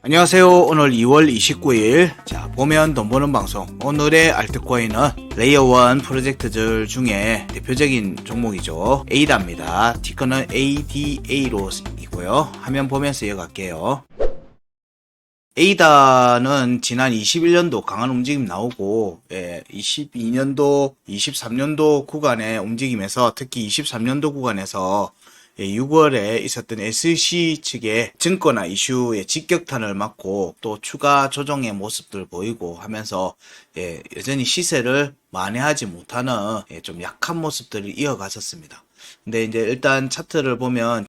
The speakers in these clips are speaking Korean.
안녕하세요. 오늘 2월 29일 자 보면 돈 버는 방송. 오늘의 알트코인은 레이어1 프로젝트들 중에 대표적인 종목이죠. 에이다입니다. 티커는 ADA로 이고요. 화면 보면서 이어갈게요. 에이다는 지난 21년도 강한 움직임 나오고 22년도, 23년도 구간의 움직임에서 특히 23년도 구간에서 6월에 있었던 SEC 측의 증거나 이슈의 직격탄을 맞고 또 추가 조정의 모습들 보이고 하면서 여전히 시세를 만회하지 못하는 좀 약한 모습들을 이어갔었습니다. 근데 이제 일단 차트를 보면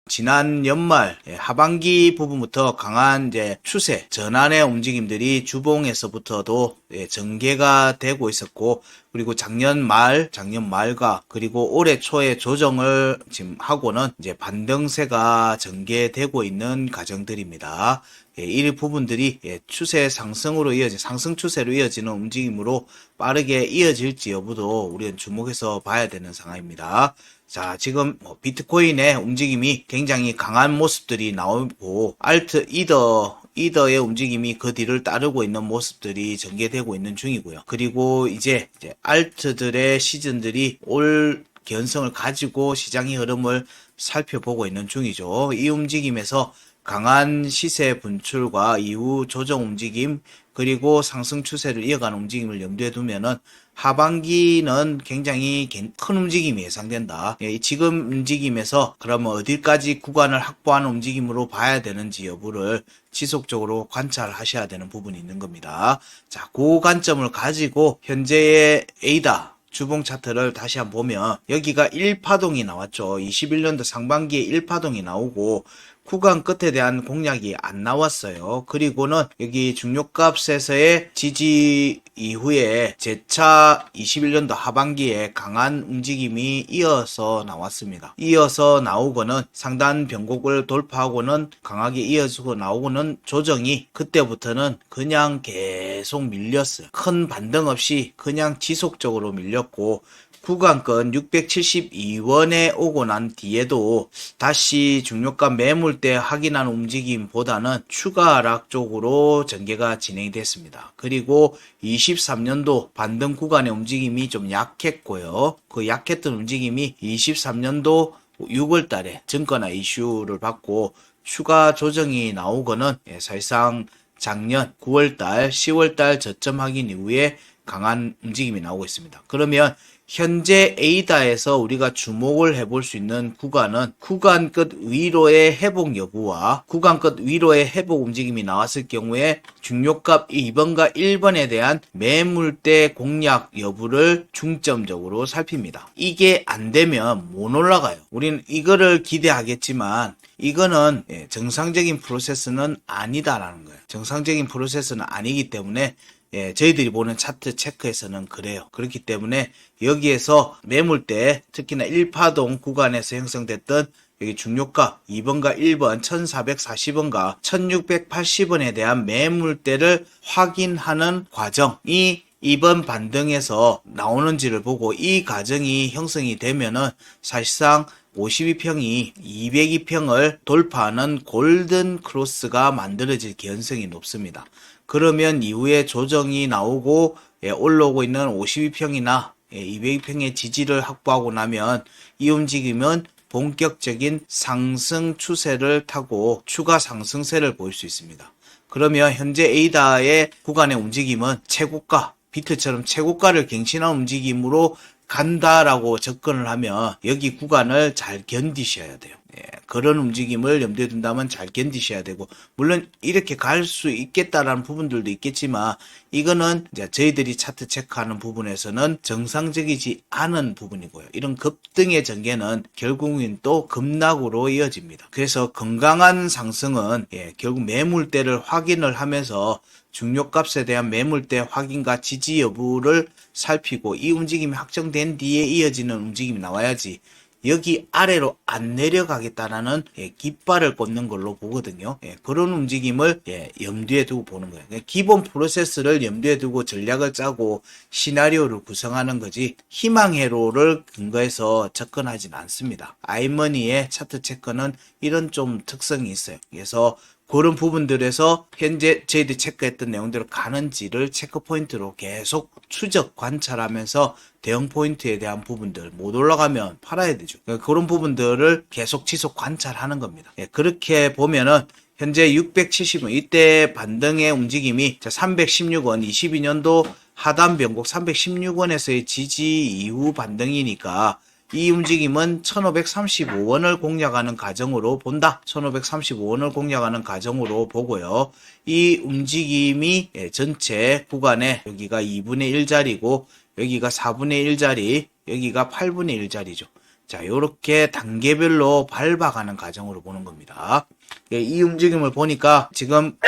지난 연말 하반기 부분부터 강한 이제 추세 전환의 움직임들이 주봉에서부터도 전개가 되고 있었고, 그리고 작년 말과 그리고 올해 초에 조정을 지금 하고는 이제 반등세가 전개되고 있는 과정들입니다. 이 부분들이 추세 상승으로 상승 추세로 이어지는 움직임으로 빠르게 이어질지 여부도 우리는 주목해서 봐야 되는 상황입니다. 자, 지금 비트코인의 움직임이 굉장히 강한 모습들이 나오고 알트 이더의 움직임이 그 뒤를 따르고 있는 모습들이 전개되고 있는 중이고요. 그리고 이제 알트들의 시즌들이 올 견성을 가지고 시장의 흐름을 살펴보고 있는 중이죠. 이 움직임에서 강한 시세 분출과 이후 조정 움직임 그리고 상승 추세를 이어가는 움직임을 염두에 두면은 하반기는 굉장히 큰 움직임이 예상된다. 지금 움직임에서 그러면 어디까지 구간을 확보하는 움직임으로 봐야 되는지 여부를 지속적으로 관찰하셔야 되는 부분이 있는 겁니다. 자, 그 관점을 가지고 현재의 에이다 주봉 차트를 다시 한번 보면 여기가 1파동이 나왔죠. 21년도 상반기에 1파동이 나오고 구간 끝에 대한 공략이 안 나왔어요. 그리고는 여기 중요값에서의 지지 이후에 재차 21년도 하반기에 강한 움직임이 이어서 나왔습니다. 이어서 나오고는 상단 변곡을 돌파하고는 강하게 이어지고 나오고는 조정이 그때부터는 그냥 계속 밀렸어요. 큰 반등 없이 그냥 지속적으로 밀렸고, 구간권 672원에 오고 난 뒤에도 다시 중요가 매물대 확인하는 움직임보다는 추가 하락 쪽으로 전개가 진행이 됐습니다. 그리고 23년도 반등 구간의 움직임이 좀 약했고요. 그 약했던 움직임이 23년도 6월 달에 증거나 이슈를 받고 추가 조정이 나오고는 사실상 작년 9월 달, 10월 달 저점 확인 이후에 강한 움직임이 나오고 있습니다. 그러면 현재 에이다에서 우리가 주목을 해볼 수 있는 구간은 구간 끝 위로의 회복 여부와 구간 끝 위로의 회복 움직임이 나왔을 경우에 중요값 2번과 1번에 대한 매물대 공략 여부를 중점적으로 살핍니다. 이게 안 되면 못 올라가요. 우리는 이거를 기대하겠지만 이거는 정상적인 프로세스는 아니다라는 거예요. 정상적인 프로세스는 아니기 때문에 저희들이 보는 차트 체크에서는 그래요. 그렇기 때문에 여기에서 매물대 특히나 1파동 구간에서 형성됐던 여기 중요가 2번과 1번 1440원과 1680원에 대한 매물대를 확인하는 과정이 이번 반등에서 나오는지를 보고 이 과정이 형성이 되면은 사실상 52평이 202평을 돌파하는 골든 크로스가 만들어질 가능성이 높습니다. 그러면 이후에 조정이 나오고 올라오고 있는 52평이나 202평의 지지를 확보하고 나면 이 움직임은 본격적인 상승 추세를 타고 추가 상승세를 보일 수 있습니다. 그러면 현재 에이다의 구간의 움직임은 최고가, 비트처럼 최고가를 갱신한 움직임으로 간다라고 접근을 하면 여기 구간을 잘 견디셔야 돼요. 그런 움직임을 염두에 둔다면 잘 견디셔야 되고, 물론 이렇게 갈 수 있겠다라는 부분들도 있겠지만 이거는 이제 저희들이 차트 체크하는 부분에서는 정상적이지 않은 부분이고요. 이런 급등의 전개는 결국은 또 급락으로 이어집니다. 그래서 건강한 상승은 결국 매물대를 확인을 하면서 중요값에 대한 매물대 확인과 지지 여부를 살피고 이 움직임이 확정된 뒤에 이어지는 움직임이 나와야지 여기 아래로 안 내려가겠다라는 깃발을 꽂는 걸로 보거든요. 그런 움직임을 염두에 두고 보는 거예요. 기본 프로세스를 염두에 두고 전략을 짜고 시나리오를 구성하는 거지 희망회로를 근거해서 접근하진 않습니다. 아이머니의 차트 체크는 이런 좀 특성이 있어요. 그래서 그런 부분들에서 현재 저희들이 체크했던 내용대로 가는지를 체크 포인트로 계속 추적 관찰하면서 대응 포인트에 대한 부분들 못 올라가면 팔아야 되죠. 그런 부분들을 계속 지속 관찰하는 겁니다. 그렇게 보면은 현재 670원 이때 반등의 움직임이 316원 22년도 하단 변곡 316원에서의 지지 이후 반등이니까 이 움직임은 1535원을 공략하는 과정으로 본다. 1535원을 공략하는 과정으로 보고요. 이 움직임이 전체 구간에 여기가 2분의 1 자리고 여기가 4분의 1 자리, 여기가 8분의 1 자리죠. 자, 요렇게 단계별로 밟아가는 과정으로 보는 겁니다. 이 움직임을 보니까 지금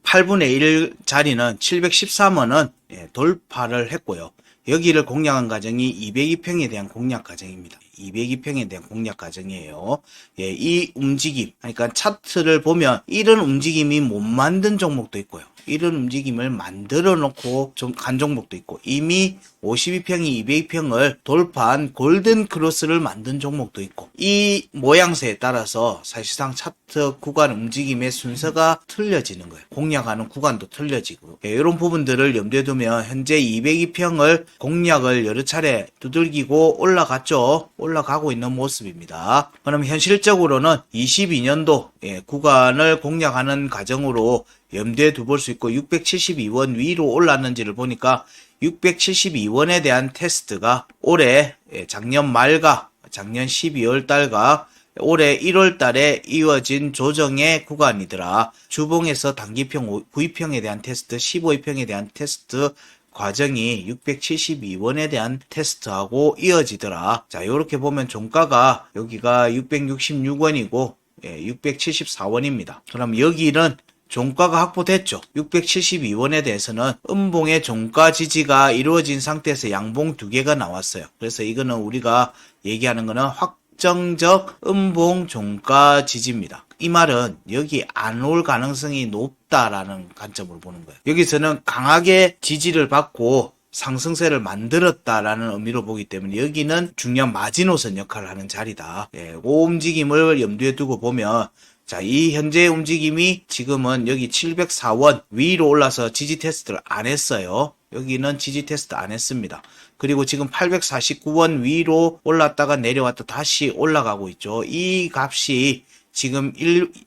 8분의 1 자리는 713원은 돌파를 했고요. 여기를 공략한 과정이 202평에 대한 공략 과정입니다. 202평에 대한 공략 과정이에요. 이 움직임, 그러니까 차트를 보면 이런 움직임이 못 만든 종목도 있고요. 이런 움직임을 만들어 놓고 좀 간 종목도 있고 이미 52평이 202평을 돌파한 골든 크로스를 만든 종목도 있고 이 모양새에 따라서 사실상 차트 구간 움직임의 순서가 틀려지는 거예요. 공략하는 구간도 틀려지고 이런 부분들을 염두에 두면 현재 202평을 공략을 여러 차례 두들기고 올라갔죠. 올라가고 있는 모습입니다. 그럼 현실적으로는 22년도 구간을 공략하는 과정으로 염두에 두볼 수 있고 672원 위로 올랐는지를 보니까 672원에 대한 테스트가 올해 작년 말과 작년 12월 달과 올해 1월 달에 이어진 조정의 구간이더라. 주봉에서 단기평 9위평에 대한 테스트, 15위평에 대한 테스트 과정이 672원에 대한 테스트하고 이어지더라. 자, 요렇게 보면 종가가 여기가 666원이고 674원입니다. 그럼 여기는 종가가 확보됐죠. 672원에 대해서는 음봉의 종가 지지가 이루어진 상태에서 양봉 두 개가 나왔어요. 그래서 이거는 우리가 얘기하는 거는 확정적 음봉 종가 지지입니다. 이 말은 여기 안 올 가능성이 높다라는 관점으로 보는 거예요. 여기서는 강하게 지지를 받고 상승세를 만들었다라는 의미로 보기 때문에 여기는 중요한 마지노선 역할을 하는 자리다. 그 움직임을 염두에 두고 보면 자, 이 현재의 움직임이 지금은 여기 704원 위로 올라서 지지 테스트를 안 했어요. 여기는 지지 테스트 안 했습니다. 그리고 지금 849원 위로 올랐다가 내려왔다 다시 올라가고 있죠. 이 값이 지금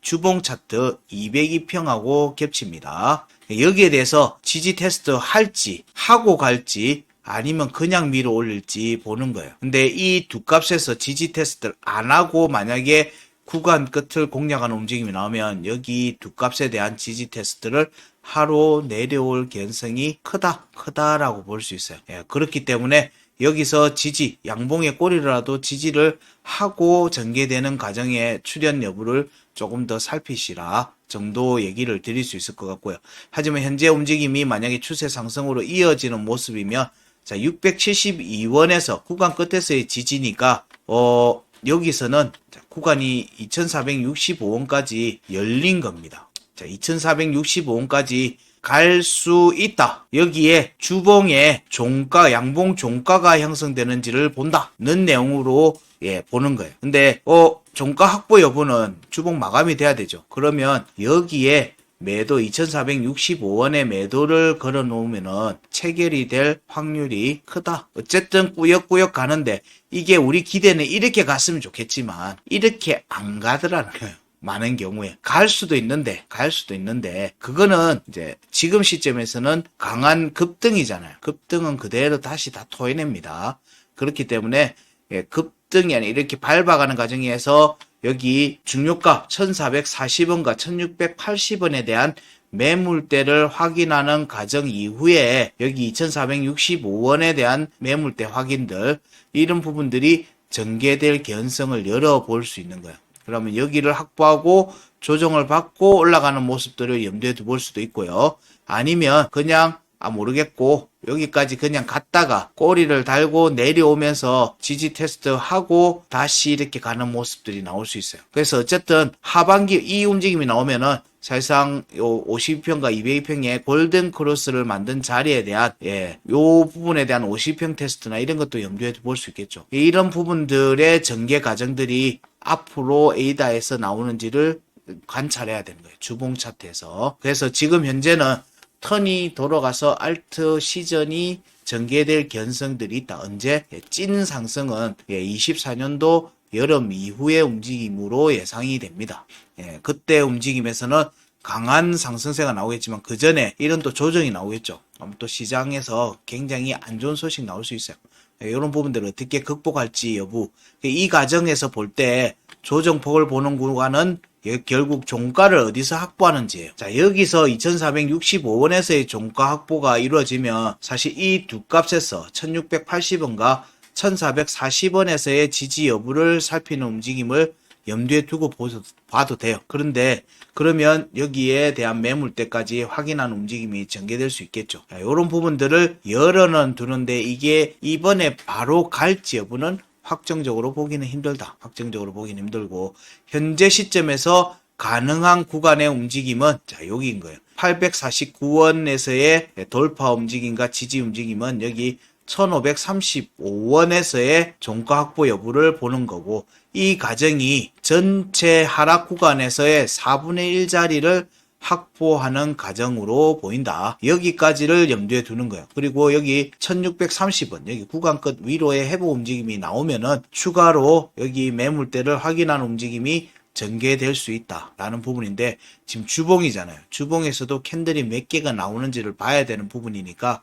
주봉 차트 202평하고 겹칩니다. 여기에 대해서 지지 테스트 할지 하고 갈지 아니면 그냥 밀어 올릴지 보는 거예요. 근데 이 두 값에서 지지 테스트를 안 하고 만약에 구간 끝을 공략하는 움직임이 나오면 여기 두 값에 대한 지지 테스트를 하로 내려올 개연성이 크다라고 볼 수 있어요. 그렇기 때문에 여기서 지지, 양봉의 꼬리라도 지지를 하고 전개되는 과정의 출현 여부를 조금 더 살피시라 정도 얘기를 드릴 수 있을 것 같고요. 하지만 현재 움직임이 만약에 추세 상승으로 이어지는 모습이면 자, 672원에서 구간 끝에서의 지지니까 여기서는 구간이 2465원까지 열린 겁니다. 자, 2465원까지 갈 수 있다. 여기에 주봉의 종가, 양봉 종가가 형성되는지를 본다는 내용으로 보는 거예요. 근데 종가 확보 여부는 주봉 마감이 돼야 되죠. 그러면 여기에 매도 2465원에 매도를 걸어 놓으면은 체결이 될 확률이 크다. 어쨌든 꾸역꾸역 가는데 이게 우리 기대는 이렇게 갔으면 좋겠지만 이렇게 안 가더라는 거예요. 많은 경우에 갈 수도 있는데 그거는 이제 지금 시점에서는 강한 급등이잖아요. 급등은 그대로 다시 다 토해냅니다. 그렇기 때문에 급등이 아니라 이렇게 밟아가는 과정에서 여기 중요가 1440원과 1680원에 대한 매물대를 확인하는 과정 이후에 여기 2465원에 대한 매물대 확인들 이런 부분들이 전개될 개연성을 열어볼 수 있는 거예요. 그러면 여기를 확보하고 조정을 받고 올라가는 모습들을 염두에 두볼 수도 있고요. 아니면 그냥 모르겠고 여기까지 그냥 갔다가 꼬리를 달고 내려오면서 지지 테스트 하고 다시 이렇게 가는 모습들이 나올 수 있어요. 그래서 어쨌든 하반기 이 움직임이 나오면은 사실상 요 52평과 202평의 골든 크로스를 만든 자리에 대한 요 부분에 대한 52평 테스트나 이런 것도 염두에 볼 수 있겠죠. 이런 부분들의 전개 과정들이 앞으로 에이다에서 나오는지를 관찰해야 되는 거예요. 주봉 차트에서. 그래서 지금 현재는 턴이 돌아가서 알트 시전이 전개될 견성들이 있다. 언제? 찐 상승은 24년도 여름 이후의 움직임으로 예상이 됩니다. 그때 움직임에서는 강한 상승세가 나오겠지만 그 전에 이런 또 조정이 나오겠죠. 또 시장에서 굉장히 안 좋은 소식 나올 수 있어요. 이런 부분들을 어떻게 극복할지 여부. 이 과정에서 볼 때 조정폭을 보는 구간은 결국 종가를 어디서 확보하는지예요. 자, 여기서 2465원에서의 종가 확보가 이루어지면 사실 이 두 값에서 1680원과 1440원에서의 지지 여부를 살피는 움직임을 염두에 두고 봐도 돼요. 그런데 그러면 여기에 대한 매물대까지 확인하는 움직임이 전개될 수 있겠죠. 이런 부분들을 열어는 두는데 이게 이번에 바로 갈지 여부는 확정적으로 보기는 힘들다. 확정적으로 보기는 힘들고 현재 시점에서 가능한 구간의 움직임은 자 여기인 거예요. 849원에서의 돌파 움직임과 지지 움직임은 여기 1535원에서의 종가 확보 여부를 보는 거고 이 과정이 전체 하락 구간에서의 4분의 1 자리를 확보하는 과정으로 보인다. 여기까지를 염두에 두는 거예요. 그리고 여기 1630원 여기 구간 끝 위로의 회복 움직임이 나오면은 추가로 여기 매물대를 확인하는 움직임이 전개될 수 있다라는 부분인데 지금 주봉이잖아요. 주봉에서도 캔들이 몇 개가 나오는지를 봐야 되는 부분이니까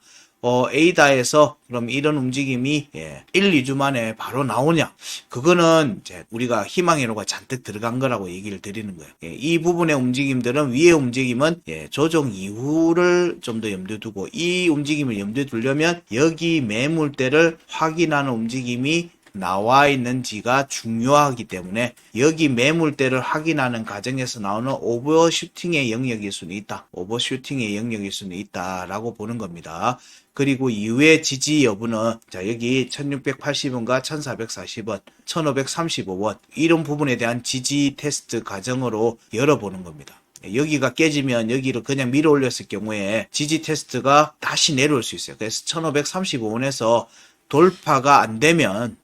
에이다에서 그럼 이런 움직임이 1, 2주 만에 바로 나오냐? 그거는 이제 우리가 희망회로가 잔뜩 들어간 거라고 얘기를 드리는 거예요. 이 부분의 움직임들은 위의 움직임은 조정 이후를 좀 더 염두에 두고 이 움직임을 염두에 두려면 여기 매물대를 확인하는 움직임이 나와 있는지가 중요하기 때문에 여기 매물대를 확인하는 과정에서 나오는 오버슈팅의 영역일 수는 있다. 오버슈팅의 영역일 수는 있다라고 보는 겁니다. 그리고 이후의 지지 여부는 자 여기 1680원과 1440원, 1535원 이런 부분에 대한 지지 테스트 과정으로 열어보는 겁니다. 여기가 깨지면 여기를 그냥 밀어 올렸을 경우에 지지 테스트가 다시 내려올 수 있어요. 그래서 1535원에서 돌파가 안 되면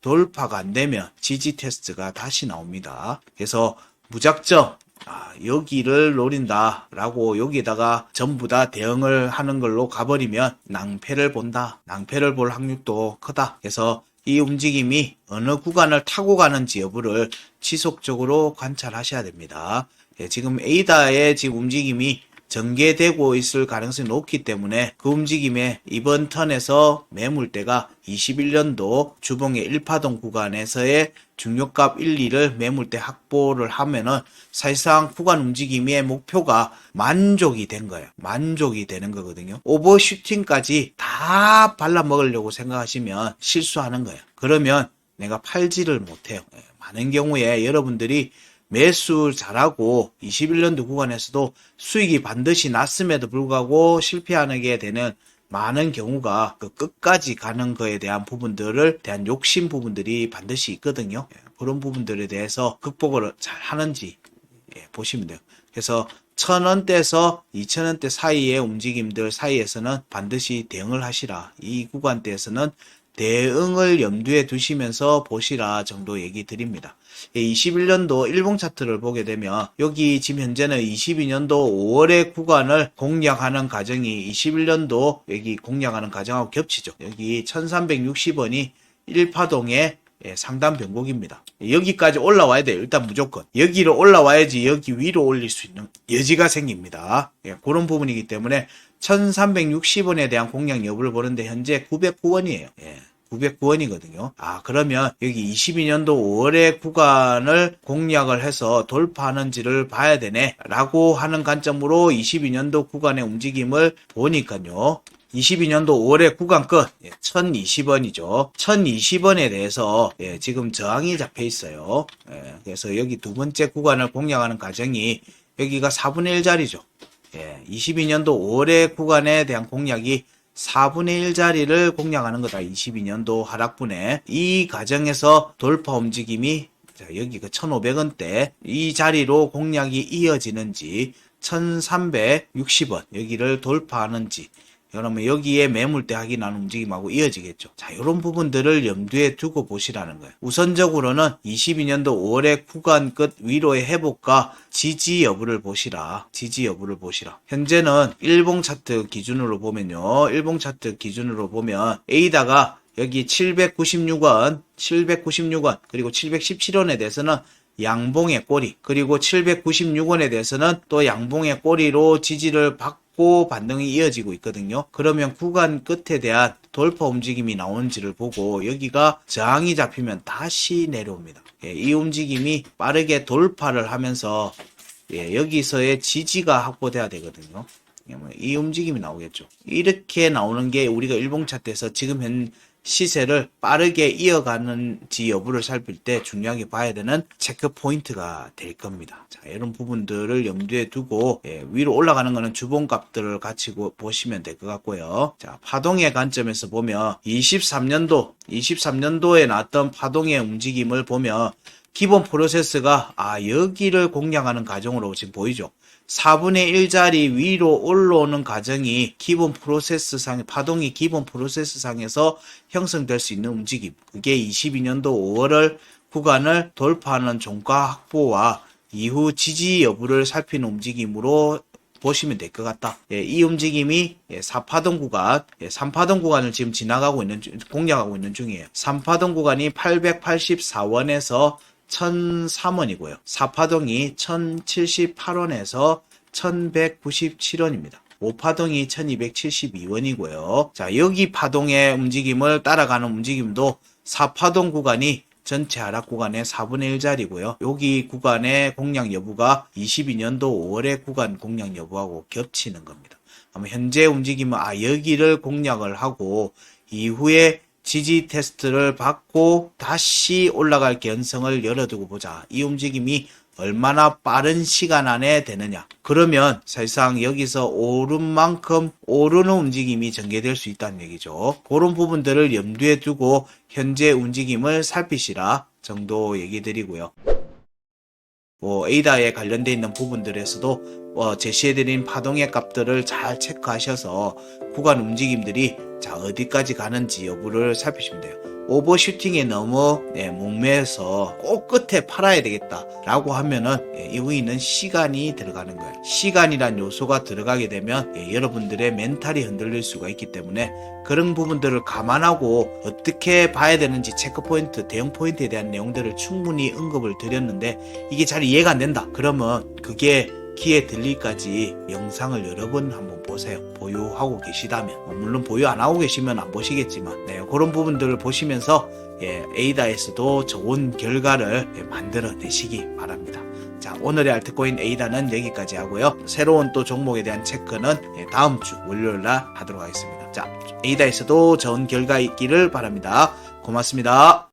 지지 테스트가 다시 나옵니다. 그래서 무작정 여기를 노린다라고 여기에다가 전부 다 대응을 하는 걸로 가버리면 낭패를 본다. 낭패를 볼 확률도 크다. 그래서 이 움직임이 어느 구간을 타고 가는지 여부를 지속적으로 관찰하셔야 됩니다. 지금 에이다의 지금 움직임이 전개되고 있을 가능성이 높기 때문에 그 움직임에 이번 턴에서 매물대가 21년도 주봉의 1파동 구간에서의 중요값 1, 2를 매물대 확보를 하면은 사실상 구간 움직임의 목표가 만족이 된 거예요. 만족이 되는 거거든요. 오버슈팅까지 다 발라먹으려고 생각하시면 실수하는 거예요. 그러면 내가 팔지를 못해요. 많은 경우에 여러분들이 매수 잘하고 21년도 구간에서도 수익이 반드시 났음에도 불구하고 실패하게 되는 많은 경우가 그 끝까지 가는 거에 대한 부분들을 대한 욕심 부분들이 반드시 있거든요. 그런 부분들에 대해서 극복을 잘 하는지 보시면 돼요. 그래서 1000원대에서 2000원대 사이의 움직임들 사이에서는 반드시 대응을 하시라. 이 구간대에서는 대응을 염두에 두시면서 보시라 정도 얘기 드립니다. 21년도 일봉 차트를 보게 되면 여기 지금 현재는 22년도 5월의 구간을 공략하는 과정이 21년도 여기 공략하는 과정하고 겹치죠. 여기 1360원이 1파동의 상단 변곡입니다. 여기까지 올라와야 돼요. 일단 무조건. 여기로 올라와야지 여기 위로 올릴 수 있는 여지가 생깁니다. 그런 부분이기 때문에 1360원에 대한 공략 여부를 보는데 현재 909원이에요. 909원이거든요. 그러면 여기 22년도 5월의 구간을 공략을 해서 돌파하는지를 봐야 되네 라고 하는 관점으로 22년도 구간의 움직임을 보니까요. 22년도 5월의 구간 끝 1020원이죠. 1020원에 대해서 지금 저항이 잡혀 있어요. 그래서 여기 두 번째 구간을 공략하는 과정이 여기가 4분의 1 자리죠. 22년도 5월의 구간에 대한 공략이 4분의 1 자리를 공략하는 거다. 22년도 하락분에 이 과정에서 돌파 움직임이 여기 그 1500원대 이 자리로 공략이 이어지는지 1360원 여기를 돌파하는지 그러면 여기에 매물대 확인하는 움직임하고 이어지겠죠. 자, 이런 부분들을 염두에 두고 보시라는 거예요. 우선적으로는 22년도 5월의 구간 끝 위로의 회복과 지지 여부를 보시라. 지지 여부를 보시라. 현재는 일봉 차트 기준으로 보면요. 일봉 차트 기준으로 보면 에이다가 여기 796원, 796원, 그리고 717원에 대해서는 양봉의 꼬리, 그리고 796원에 대해서는 또 양봉의 꼬리로 지지를 받고 반등이 이어지고 있거든요. 그러면 구간 끝에 대한 돌파 움직임이 나오는지를 보고 여기가 저항이 잡히면 다시 내려옵니다. 이 움직임이 빠르게 돌파를 하면서 여기서의 지지가 확보돼야 되거든요. 이 움직임이 나오겠죠. 이렇게 나오는 게 우리가 일봉 차트에서 지금 현 시세를 빠르게 이어가는지 여부를 살필 때 중요하게 봐야 되는 체크 포인트가 될 겁니다. 자, 이런 부분들을 염두에 두고 위로 올라가는 거는 주봉값들을 같이 보시면 될 것 같고요. 자, 파동의 관점에서 보면 23년도에 나왔던 파동의 움직임을 보면 기본 프로세스가 여기를 공략하는 과정으로 지금 보이죠. 4분의 1짜리 위로 올라오는 과정이 기본 프로세스상, 파동이 기본 프로세스상에서 형성될 수 있는 움직임. 그게 22년도 5월을 구간을 돌파하는 종가 확보와 이후 지지 여부를 살피는 움직임으로 보시면 될 것 같다. 이 움직임이 4파동 구간, 3파동 구간을 지금 공략하고 있는 중이에요. 3파동 구간이 884원에서 1003원이고요. 4파동이 1078원에서 1197원입니다. 5파동이 1272원이고요. 자, 여기 파동의 움직임을 따라가는 움직임도 4파동 구간이 전체 하락 구간의 4분의 1짜리고요. 여기 구간의 공략 여부가 22년도 5월의 구간 공략 여부하고 겹치는 겁니다. 그럼 현재 움직임은 여기를 공략을 하고 이후에 지지 테스트를 받고 다시 올라갈 개연성을 열어두고 보자. 이 움직임이 얼마나 빠른 시간 안에 되느냐. 그러면 사실상 여기서 오른 만큼 오르는 움직임이 전개될 수 있다는 얘기죠. 그런 부분들을 염두에 두고 현재 움직임을 살피시라 정도 얘기 드리고요. 에이다에 관련되어 있는 부분들에서도 제시해드린 파동의 값들을 잘 체크하셔서 구간 움직임들이 어디까지 가는지 여부를 살피시면 돼요. 오버슈팅에 너무 목매서 꼭 끝에 팔아야 되겠다 라고 하면은 이후에는 시간이 들어가는 거예요. 시간이란 요소가 들어가게 되면 여러분들의 멘탈이 흔들릴 수가 있기 때문에 그런 부분들을 감안하고 어떻게 봐야 되는지 체크포인트, 대응 포인트에 대한 내용들을 충분히 언급을 드렸는데 이게 잘 이해가 안 된다. 그러면 그게 귀에 들리기까지 영상을 여러 번 한번 보세요. 보유하고 계시다면. 물론 보유 안 하고 계시면 안 보시겠지만 그런 부분들을 보시면서 에이다에서도 좋은 결과를 만들어내시기 바랍니다. 자, 오늘의 알트코인 에이다는 여기까지 하고요. 새로운 또 종목에 대한 체크는 다음 주 월요일날 하도록 하겠습니다. 자, 에이다에서도 좋은 결과 있기를 바랍니다. 고맙습니다.